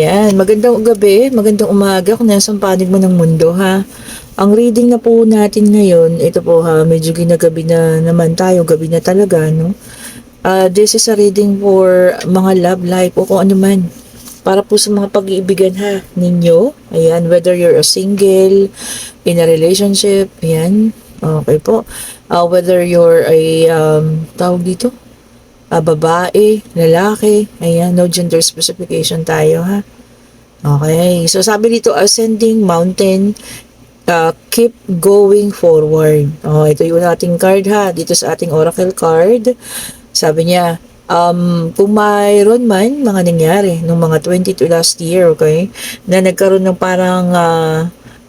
Ayan, magandang gabi, magandang umaga kung nasa panig mo ng mundo ha. Ang reading na po natin ngayon, ito po ha, medyo ginagabi na naman tayo, gabi na talaga, no? This is a reading for mga love life o kung ano man. Para po sa mga pag-iibigan ha, ninyo. Ayan, whether you're a single, in a relationship, ayan, okay po. Whether you're a, tawag dito, babae, lalaki, ayan, no gender specification tayo ha. Okay, so sabi dito, ascending mountain, keep going forward. Oh, ito yung ating card ha, dito sa ating oracle card. Sabi niya, kung mayroon man mga nangyari nung mga 22 last year, okay, na nagkaroon ng parang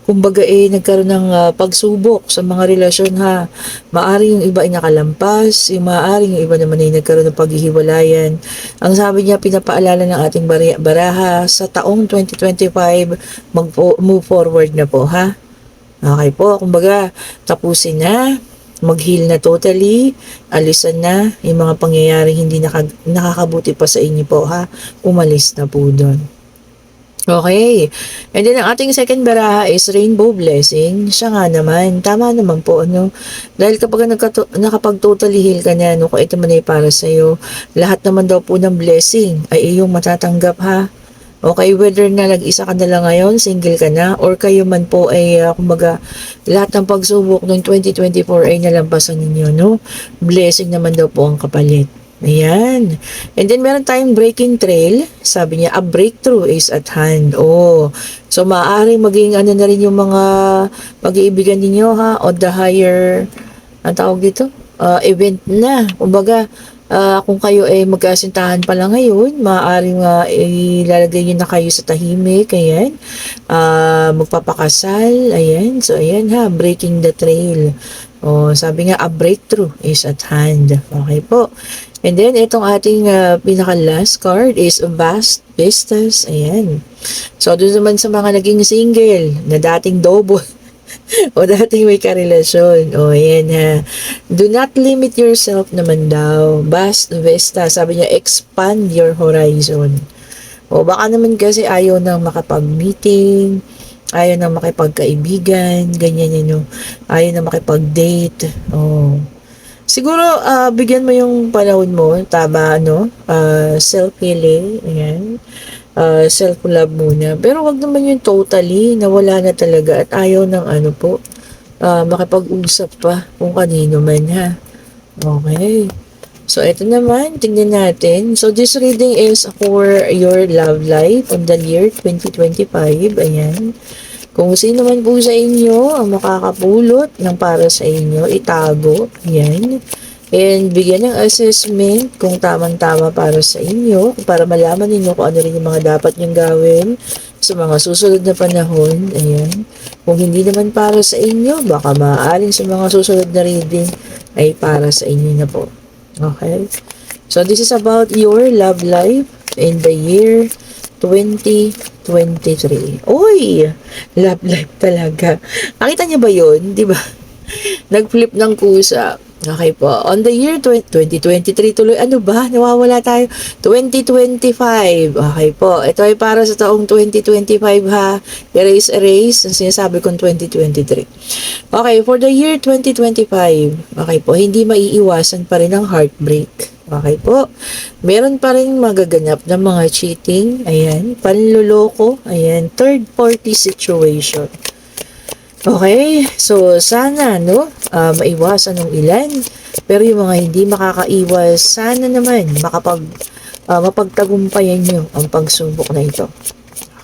kumbaga nagkaroon ng pagsubok sa mga relasyon ha. Maari yung iba ay nakalampas, yung maari yung iba naman ay nagkaroon ng paghihiwalayan. Ang sabi niya, pinapaalala ng ating baraha sa taong 2025, move forward na po ha. Okay po, kumbaga tapusin na, mag-heal na totally, alisan na yung mga pangyayaring hindi nakakabuti pa sa inyo po ha. Umalis na po doon. Okay. And then, ang ating second baraha is Rainbow Blessing. Siya nga naman. Tama naman po, ano? Dahil kapag nakapag-totally heal ka na, ano, kung ito man ay para sa'yo, lahat naman daw po ng blessing ay iyong matatanggap, ha? Okay, whether na nag-isa ka na lang ngayon, single ka na, or kayo man po ay, kumbaga, lahat ng pagsubok ng 2024 ay nalampasan ninyo, no? Blessing naman daw po ang kapalit. Ayan. And then, meron tayong breaking trail. Sabi niya, a breakthrough is at hand. Oh. So, maaaring maging ano na rin yung mga pag-iibigan ninyo, ha? O the higher, ang tawag dito? Event na. Kumbaga, kung kayo ay magkasintahan pa lang ngayon, maaaring ilalagay nyo na kayo sa tahimik. Ayan. Magpapakasal. Ayan. So, ayan ha. Breaking the trail. Oh, sabi nga, a breakthrough is at hand. Okay po. And then, itong ating pinaka-last card is Vast Vistas. Ayan. So, doon naman sa mga naging single na dating double o dating may karelasyon. O, ayan ha. Do not limit yourself naman daw. Vast Vista. Sabi niya, expand your horizon. O, baka naman kasi ayaw nang makapag-meeting, ayaw nang makipagkaibigan, ganyan yun, no? Ayaw nang makipag-date. O, siguro, bigyan mo yung panahon mo, tama, no? Self-healing, ayan. Self-love muna. Pero wag naman yung totally, nawala na talaga at ayaw ng ano po, makipag-usap pa kung kanino man, ha? Okay. So, ito naman, tingnan natin. So, this reading is for your love life on the year 2025. Ayan. Kung sino man po sa inyo ang makakapulot ng para sa inyo, itago. Ayan. And bigyan ng assessment kung tamang-tama para sa inyo, para malaman ninyo kung ano rin yung mga dapat nyong gawin sa mga susunod na panahon. Ayan. Kung hindi naman para sa inyo, baka maaaring sa mga susunod na reading ay para sa inyo na po. Okay? So, this is about your love life in the year 2023. Uy! Love life talaga. Nakita niyo ba yun? Di ba? Nag-flip ng kusa. Okay po. On the year 2023 tuloy. Ano ba? Nawawala tayo. 2025. Okay po. Ito ay para sa taong 2025 ha. Erase. Ang sinasabi kong 2023. Okay. For the year 2025. Okay po. Hindi maiiwasan pa rin ang heartbreak. Okay po. Meron pa rin magaganap na mga cheating. Ayan. Panloloko. Ayan. Third party situation. Okay, so sana no, maiwasan ng ilan, pero yung mga hindi makakaiwas, sana naman mapagtagumpayan nyo ang pagsubok na ito.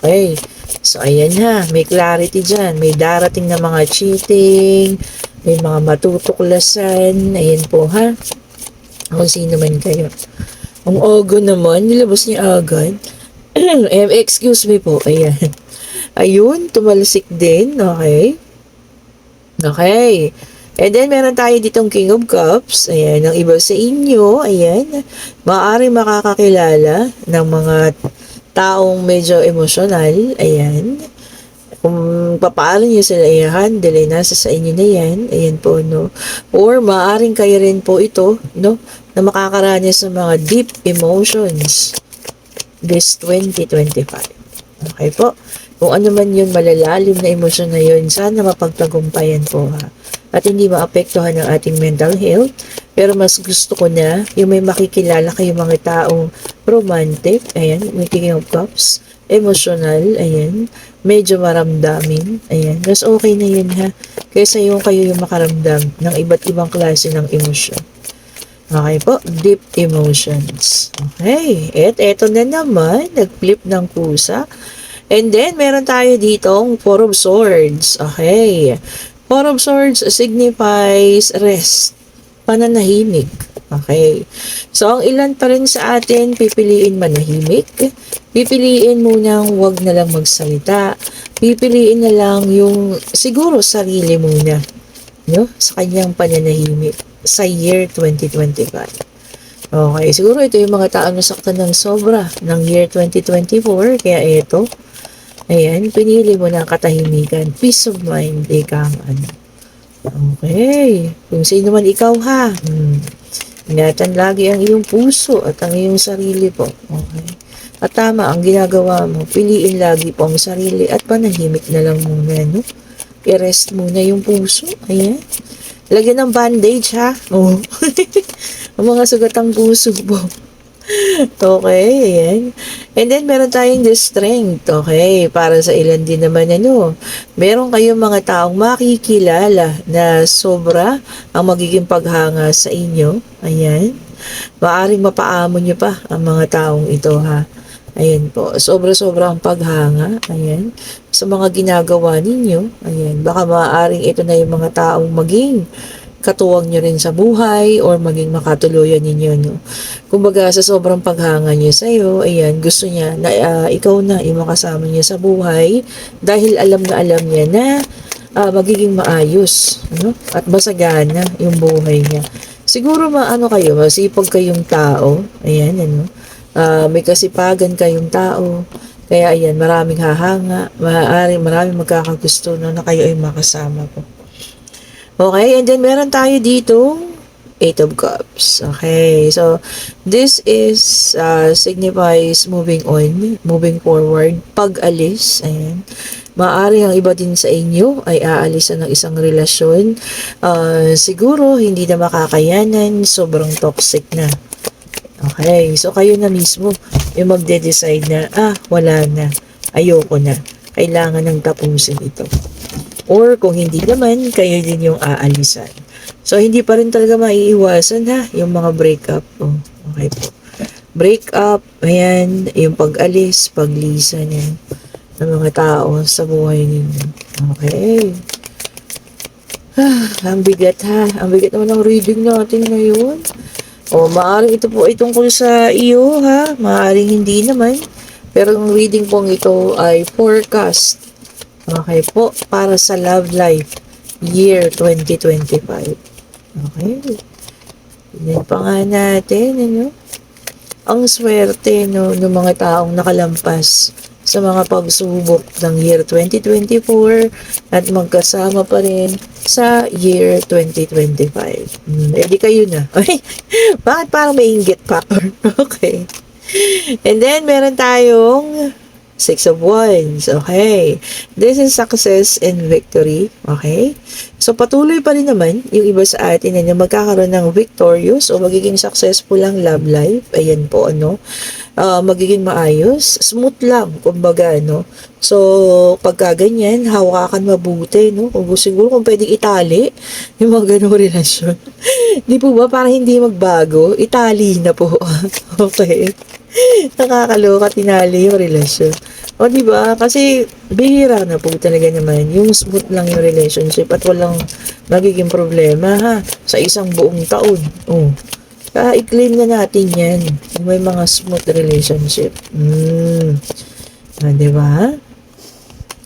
Okay, so ayan ha, may clarity dyan, may darating na mga cheating, may mga matutuklasan, ayan po ha, kung sino man kayo. Ang ogo naman, nilabas niya agad. Excuse me po, ayan. Ayun, tumalsik din, okay. Okay. And then, meron tayo ditong King of Cups. Ayan, ang iba sa inyo, ayan, maaari makakakilala ng mga taong medyo emosyonal. Ayan. Kung papaano nyo sila i-handle, nasa sa inyo na yan. Ayan po, no. Or, maaaring kayo rin po ito, no, na makakaranas sa mga deep emotions this 2025. Okay po? Kung ano man yun, malalalim na emosyon na yun, sana mapagtagumpayan po ha. At hindi maapektuhan ang ating mental health. Pero mas gusto ko na yung may makikilala kayo mga taong romantic, ayan, may King of Cups, emotional, ayan, medyo maramdamin, ayan, mas okay na yun ha, kaysa yung kayo yung makaramdam ng iba't ibang klase ng emosyon. Okay po, deep emotions. Okay, at eto na naman, nag-flip ng pusa. And then, meron tayo ditong Four of Swords. Okay. Four of Swords signifies rest, pananahimik. Okay. So, ang ilan pa rin sa atin, pipiliin manahimik. Pipiliin munang wag na lang magsalita. Pipiliin na lang yung siguro sarili muna, no? Sa kanyang pananahimik sa year 2025. Okay, siguro ito yung mga taong nasaktan ng sobra ng year 2024. Kaya ito, ayan, pinili mo na katahimikan. Peace of mind, ika ang ano. Okay. Kung sino man ikaw ha. Ingatan lagi ang iyong puso at ang iyong sarili po. Okay. At tama ang ginagawa mo. Piliin lagi po ang sarili at panahimik na lang muna, no? I-rest muna yung puso. Ayan. Lagyan ng bandage ha. Oh. Ang mga sugatang puso po. Okay, ayan. And then, meron tayong the strength. Okay, para sa ilan din naman, ano, meron kayong mga taong makikilala na sobra ang magiging paghanga sa inyo. Ayan. Maaring mapaamon nyo pa ang mga taong ito, ha. Ayan po, sobra-sobra ang paghanga. Ayan. Sa mga ginagawa ninyo. Ayan. Baka maaaring ito na yung mga taong maging katuwang nyo rin sa buhay or maging makatuluyan ninyo, no? Kumbaga, sa sobrang paghanga niya sa'yo, ayan, gusto niya na ikaw na yung makasama niya sa buhay dahil alam niya na magiging maayos, no? At masagana yung buhay niya. Siguro maano kayo, masipag kayong tao, ayan, ano, may kasipagan kayong tao, kaya ayan, maraming hahanga, maraming magkakagusto no, na kayo ay makasama po. Okay, and then meron tayo dito Eight of Cups. Okay, so this is signifies moving on, moving forward, pag-alis. Ayan. Maaari ang iba din sa inyo ay aalisan ng isang relasyon. Siguro hindi na makakayanan, sobrang toxic na. Okay, so kayo na mismo yung magde-decide na, wala na, ayoko na, kailangan ng tapusin ito. Or kung hindi naman, kayo din yung aalisan. So, hindi pa rin talaga maiiwasan ha, yung mga breakup. Oh, okay po. Breakup, ayan, yung pag-alis, paglisan yan, ng mga tao sa buhay ninyo. Okay. Ang bigat ha. Ang bigat naman ng reading natin ngayon. O, maaaring ito po ay tungkol sa iyo ha. Maaaring hindi naman. Pero ang reading pong ito ay forecast. Okay po, para sa love life, year 2025. Okay. Tignan pa nga natin, ano? Ang swerte, no, ng mga taong nakalampas sa mga pagsubok ng year 2024 at magkasama pa rin sa year 2025. Di kayo na. Okay? Bakit parang may inggit pa? Okay. And then, meron tayong Six of Wands. Okay. This is success and victory. Okay. So, patuloy pa rin naman yung iba sa atin na magkakaroon ng victorious o magiging successful lang love life. Ayan po, ano. Magiging maayos. Smooth lang, kumbaga, no. So, pagka ganyan, hawakan mabuti, no. Kung siguro kung pwedeng itali yung mga ganong relasyon. Di po ba? Parang hindi magbago. Itali na po. Okay. Nakakaloka, tinali yung relasyon. O, diba? Kasi, bihira na po talaga naman. Yung smooth lang yung relationship at walang magiging problema, ha? Sa isang buong taon. O, i-claim na natin yan. May mga smooth relationship. Diba?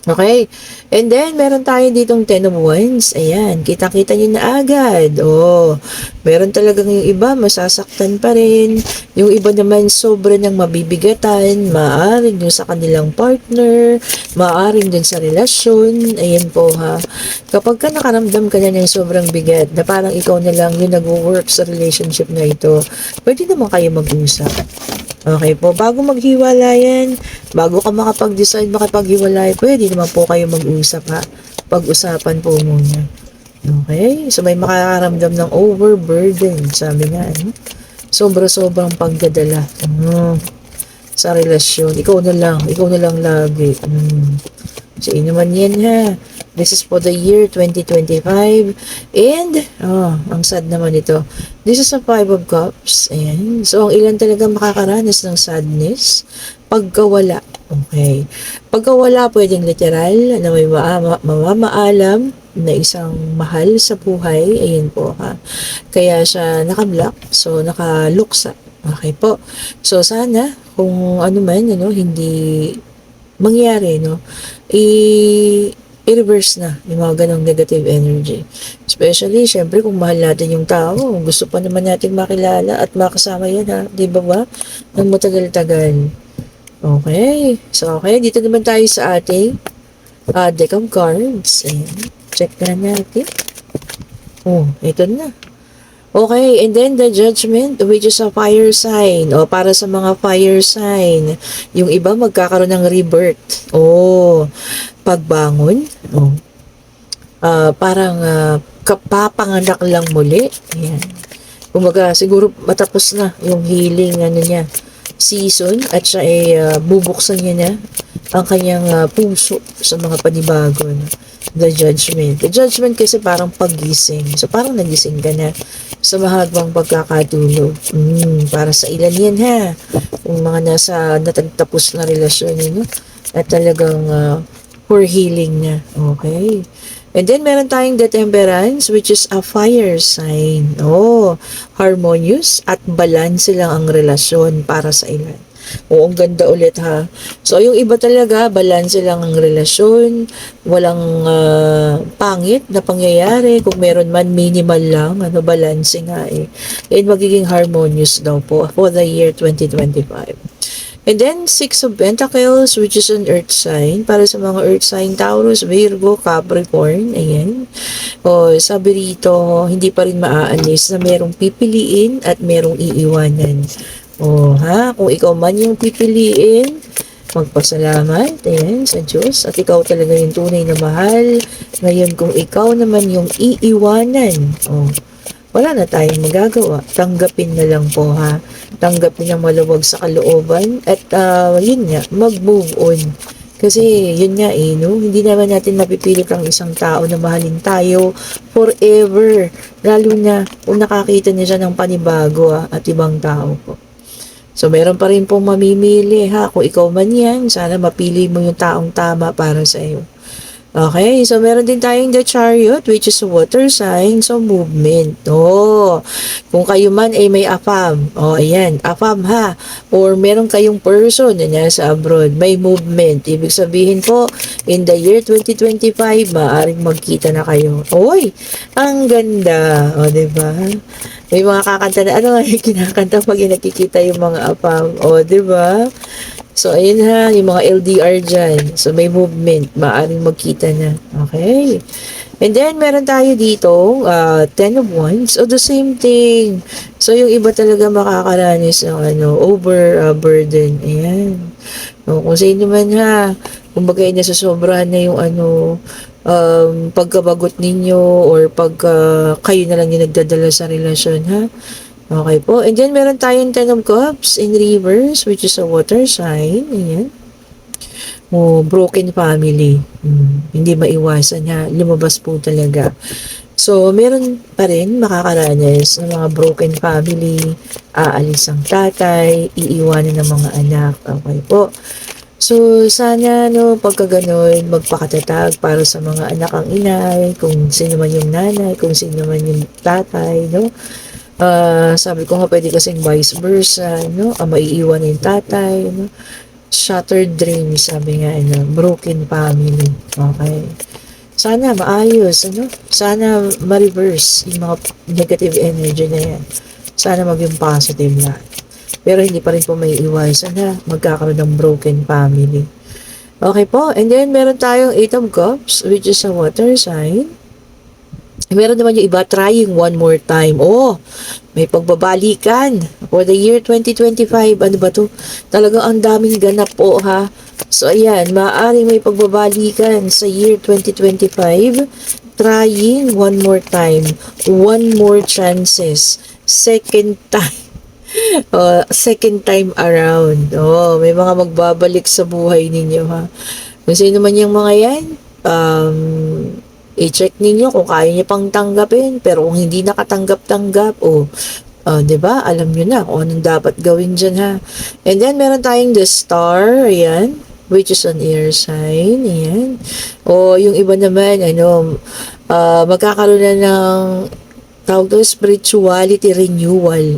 Okay. And then, meron tayo ditong Ten of Wands. Ayan, kita-kita nyo na agad. Oh, meron talagang yung iba, masasaktan pa rin. Yung iba naman, sobra nang mabibigatan. Maaring dun sa kanilang partner, maaring dun sa relasyon. Ayan po ha. Kapag ka nakaramdam ka na ng sobrang bigat, na parang ikaw na lang yung nag-work sa relationship na ito, pwede naman kayo mag-usap. Okay po, bago maghiwalayan, bago ka makapag-decide makipaghiwalay, pwede naman po kayo mag-usap ha. Pag-usapan po muna. Okay? So may makakaramdam ng overburden, sabi nga, ano? Sobra-sobrang pagdadala. Sa relasyon. Ikaw na lang lagi. So, naman yan ha. This is for the year 2025. And, ang sad naman ito. This is a Five of Cups. Ayan. So, ang ilan talaga makakaranas ng sadness? Pagkawala. Okay. Pagkawala, pwedeng literal na may mamamaalam na isang mahal sa buhay. Ayan po ha. Kaya siya naka-block. So, naka-luksa. Okay po. So, sana, kung ano man, hindi mangyari, no? I-reverse na yung mga ganong negative energy. Especially, syempre, kung mahal natin yung tao, gusto pa naman natin makilala at makasama yan, ha? Di ba ba? Nang matagal-tagal. Okay. So, okay. Dito naman tayo sa ating deck of cards. Ayan. Check na natin. Oh, ito na. Okay, and then the judgment, which is a fire sign. O, para sa mga fire sign. Yung iba magkakaroon ng rebirth. O, pagbangon. O, parang kapapanganak lang muli. Ayan. Kumbaga, siguro matapos na yung healing niya, season. At siya ay bubuksan niya na ang kanyang puso sa mga panibago. No? The judgment. The judgment kasi parang paggising. So, parang nagising ka na sa mahabang pagkakatulog. Para sa ilan yan ha. Yung mga nasa natagtapos na relasyon no? At talagang for healing na. Okay. And then, meron tayong the temperance, which is a fire sign. Oh, harmonious at balance lang ang relasyon para sa ilan. Oo, ang ganda ulit ha. So, yung iba talaga, balanse lang ang relasyon, walang pangit na pangyayari, kung meron man minimal lang, balanse nga eh. And magiging harmonious daw po for the year 2025. And then, Six of Pentacles, which is an earth sign, para sa mga earth sign, Taurus, Virgo, Capricorn, ayan. O, sabi rito, hindi pa rin maaalis na merong pipiliin at merong iiwanan. O, kung ikaw man yung pipiliin, magpasalamat, ayan, sa Diyos, at ikaw talaga yung tunay na mahal. Ngayon, kung ikaw naman yung iiwanan, wala na tayong magagawa. Tanggapin na lang po ha. Tanggapin ang maluwag sa kalooban at yun nga, mag-move on. Kasi yun nga no? Hindi naman natin mapipilit ang isang tao na mahalin tayo forever. Lalo na kung nakakita niya siya ng panibago at ibang tao po. So, meron pa rin pong mamimili ha. Kung ikaw man yan, sana mapili mo yung taong tama para sa iyo. Okay, so meron din tayong the chariot, which is a water sign, so movement. Kung kayo man ay may AFAM, ayan, AFAM ha, or meron kayong person na sa abroad, may movement. Ibig sabihin po, in the year 2025, maaaring magkita na kayo. Oy, ang ganda, diba? May mga kakanta na, kinakanta pag nakikita yung mga AFAM, diba? So, ayun ha, yung mga LDR dyan. So, may movement. Maaring magkita na. Okay. And then, meron tayo dito, 10 of Wands. The same thing. So, yung iba talaga makakaranis ng overburden. Ayan. Kung sino man ha, kumbaga nasasobrahan na yung pagkabagot ninyo or kayo na lang yung nagdadala sa relasyon ha. Okay po. And then, meron tayong 10 of Cups in reverse, which is a water sign. Ayan. Broken family. Hindi maiwasan ha. Lumabas po talaga. So, meron pa rin makakaranas ng mga broken family. Aalis ang tatay. Iiwanan ng mga anak. Okay po. So, sana, pagka ganon, magpakatatag para sa mga anak ang inay, kung sino man yung nanay, kung sino man yung tatay, sabi ko nga pwede kasing vice versa, maiiwan na yung tatay, shattered dreams, sabi nga, broken family. Okay. Sana maayos, sana ma-reverse yung mga negative energy na yan. Sana maging positive na. Pero hindi pa rin po may iwasan na magkakaroon ng broken family. Okay po, and then meron tayong 8 of Cups, which is a water sign. Meron naman yung iba, trying one more time. Oh, may pagbabalikan for the year 2025. Ano ba to? Talagang ang daming ganap po ha. So ayan, maaaring may pagbabalikan sa year 2025. Trying one more time. One more chances. Second time. Second time around. Oh, may mga magbabalik sa buhay ninyo ha. Kung sino man yung mga yan, i-check ninyo kung kaya niyo pang tanggapin. Pero kung hindi nakatanggap-tanggap, 'di ba? Alam niyo na kung anong dapat gawin diyan ha. And then meron tayong the star, ayan, which is an air sign, ayan. O yung iba naman, magkakaroon na ng tawag doon, spirituality renewal.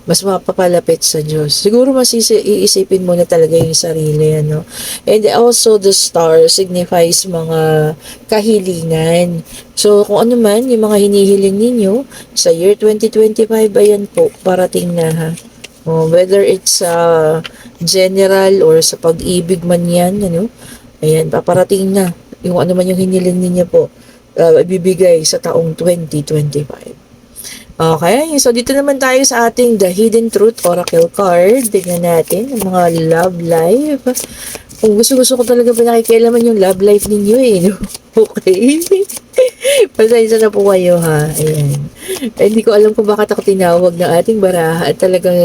Mas mapapalapit sa Diyos. Siguro iisipin mo na talaga yung sarili, ano. And also, the star signifies mga kahilingan. So, kung ano man, yung mga hinihiling ninyo, sa year 2025, ayan po, parating na ha. Whether it's general or sa pag-ibig man yan, ano, ayan, paparating na. Yung ano man yung hiniling ninyo po, ibibigay sa taong 2025. Okay, so dito naman tayo sa ating The Hidden Truth Oracle card. Tignan natin ang mga love life. Kung gusto ko talaga pinakikialaman yung love life ninyo no? Okay? Pasensya na po kayo ha. Ayan. Hindi ko alam kung bakit ako tinawag ng ating baraha at talagang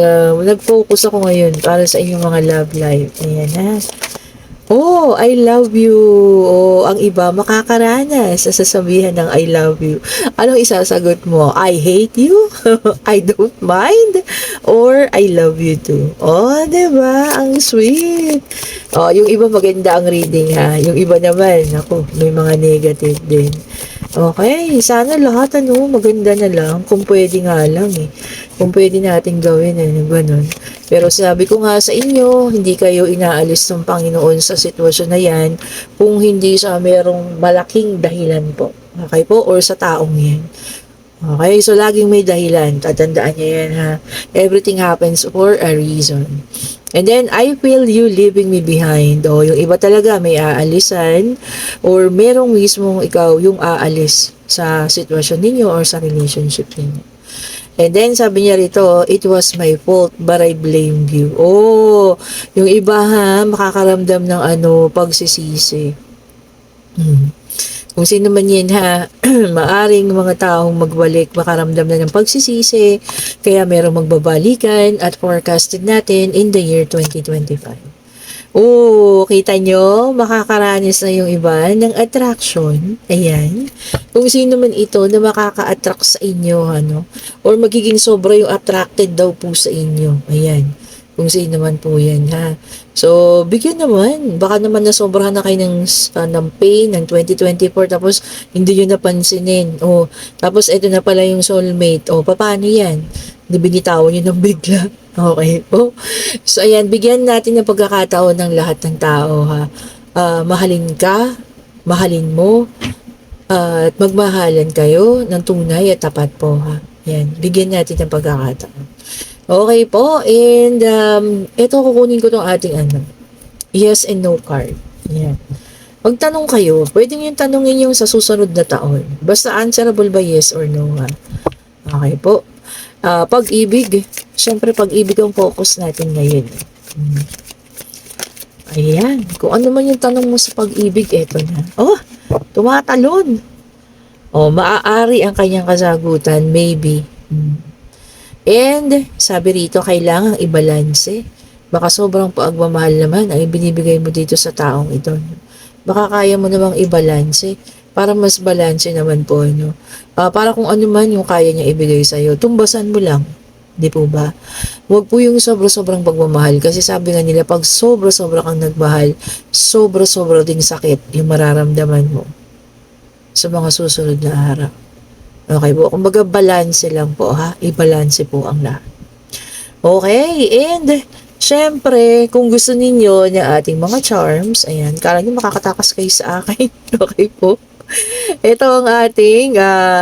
nag-focus ako ngayon para sa inyong mga love life. Ayan ha. Oh, I love you. Ang iba makakaranas sa sasabihan ng I love you. Anong isasagot mo? I hate you? I don't mind? Or I love you too? Diba? Ang sweet. Yung iba maganda ang reading ha. Yung iba naman, ako, may mga negative din. Okay, sana lahat maganda na lang. Kung pwede nga lang Kung pwede natin gawin ganun. Pero sabi ko nga sa inyo, hindi kayo inaalis ng Panginoon sa sitwasyon na yan kung hindi siya merong malaking dahilan po. Okay po? Or sa taong yan. Okay, so laging may dahilan. Tatandaan niyo yan ha. Everything happens for a reason. And then, I feel you leaving me behind. Yung iba talaga may aalisan or merong mismong ikaw yung aalis sa sitwasyon ninyo or sa relationship ninyo. And then, sabi niya rito, it was my fault, but I blamed you. Yung iba ha, makakaramdam ng pagsisisi. Kung sino man yan ha, maaring mga taong magbalik, makaramdam na ng pagsisisi, kaya merong magbabalikan at forecasted natin in the year 2025. Kita nyo, makakaranas na yung iba ng attraction. Ayan. Kung sino man ito na makaka-attract sa inyo, or magiging sobra yung attracted daw po sa inyo. Ayan. Kung sino man po yan, ha. So, bigyan naman. Baka naman nasobrahan na kayo ng pain ng 2024 tapos hindi nyo napansinin. Tapos ito na pala yung soulmate. Paano yan? Binitawan nyo ng bigla. Okay po. So, ayan, bigyan natin ng pagkakataon ng lahat ng tao, ha. Mahalin ka, mahalin mo, at magmahalan kayo ng tunay at tapat po, ha. Ayan, bigyan natin ng pagkakataon. Okay po, and ito kukunin ko tong ating yes and no card. Ayan. Magtanong kayo, pwede nyo tanongin yung sa susunod na taon. Basta answerable ba yes or no, ha. Okay po. Pag-ibig. Siyempre, pag-ibig ang focus natin ngayon. Ayan. Kung ano man yung tanong mo sa pag-ibig, eto na. Tumatalon. Maaari ang kanyang kasagutan. Maybe. And, sabi rito, kailangang ibalanse. Baka sobrang pagmamahal naman ay binibigay mo dito sa taong ito. Baka kaya mo namang ibalanse para mas balanse naman po, para kung ano man yung kaya niya ibigay sa'yo, tumbasan mo lang. Di po ba? Huwag po yung sobra-sobrang pagmamahal. Kasi sabi nga nila, pag sobra-sobra kang nagmahal, sobra-sobra ding sakit yung mararamdaman mo sa mga susunod na araw. Okay po? Kumbaga, balanse lang po, ha? Ibalanse po ang lahat. Okay, and syempre, kung gusto ninyo na ating mga charms, ayan, kala nyo makakatakas kayo sa akin. Okay po? Ito ang ating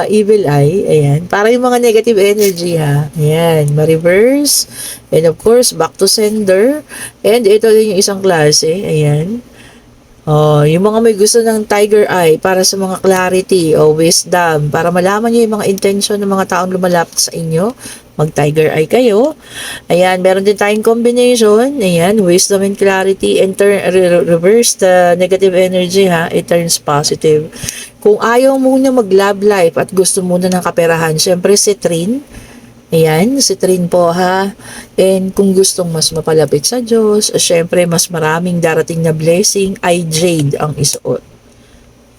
evil eye. Ayan. Para yung mga negative energy ha. Ayan. Ma-reverse. And of course, back to sender. And ito din yung isang klase. Ayan. Oh, yung mga may gusto ng tiger eye para sa mga clarity o wisdom, para malaman niyo yung mga intention ng mga taong lumalapit sa inyo, mag-tiger eye kayo. Ayan, meron din tayong combination. Ayan, wisdom and clarity and reverse the negative energy ha. It turns positive. Kung ayaw muna mag-love life at gusto muna ng kaperahan, syempre citrine. Ayan, citrine po ha. And kung gustong mas mapalapit sa Diyos, syempre mas maraming darating na blessing ay jade ang isuot.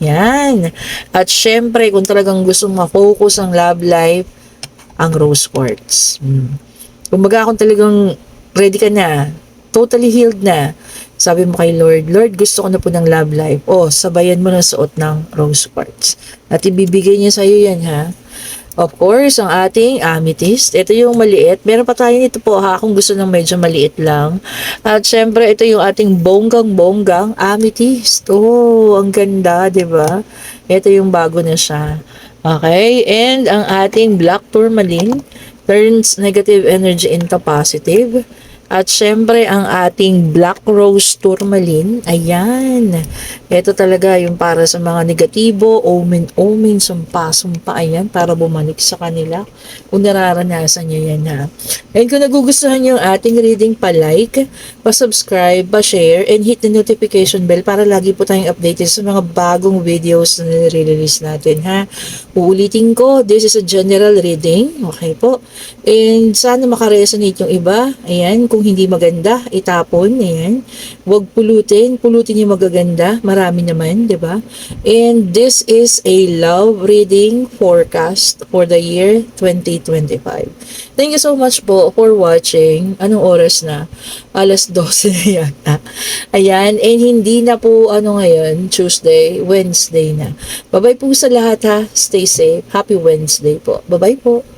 Yan. At syempre, kung talagang gustong ma-focus ang love life, ang rose quartz. Kumbaga kung talagang ready ka na, totally healed na, sabi mo kay Lord, Lord, gusto ko na po ng love life. O, sabayan mo ng suot ng rose quartz. At ibibigay niya sa'yo yan ha. Of course, ang ating amethyst. Ito yung maliit. Meron pa tayo nito po ha kung gusto ng medyo maliit lang. At syempre, ito yung ating bonggang-bonggang amethyst. Oh, ang ganda, 'di ba? Ito yung bago na siya. Okay? And ang ating black tourmaline turns negative energy into positive. At syempre, ang ating black rose tourmaline, ayan. Ito talaga yung para sa mga negatibo, omen, sumpa, ayan, para bumalik sa kanila. Kung nararanasan nyo yan ha. And kung nagugustuhan nyo yung ating reading, pa-like, pa-subscribe, pa-share, and hit the notification bell para lagi po tayong updated sa mga bagong videos na nire-release natin ha. Uulitin ko, this is a general reading, okay po. And sana makaresonate yung iba, ayan, kung hindi maganda, itapon, ayan. Huwag pulutin yung magaganda, marami naman, 'di ba? And this is a love reading forecast for the year 2025. Thank you so much po for watching. Anong oras na? 12:00 na yata. Ayan, and hindi na po ngayon, Tuesday, Wednesday na. Bye-bye po sa lahat ha. Stay safe. Happy Wednesday po. Bye-bye po.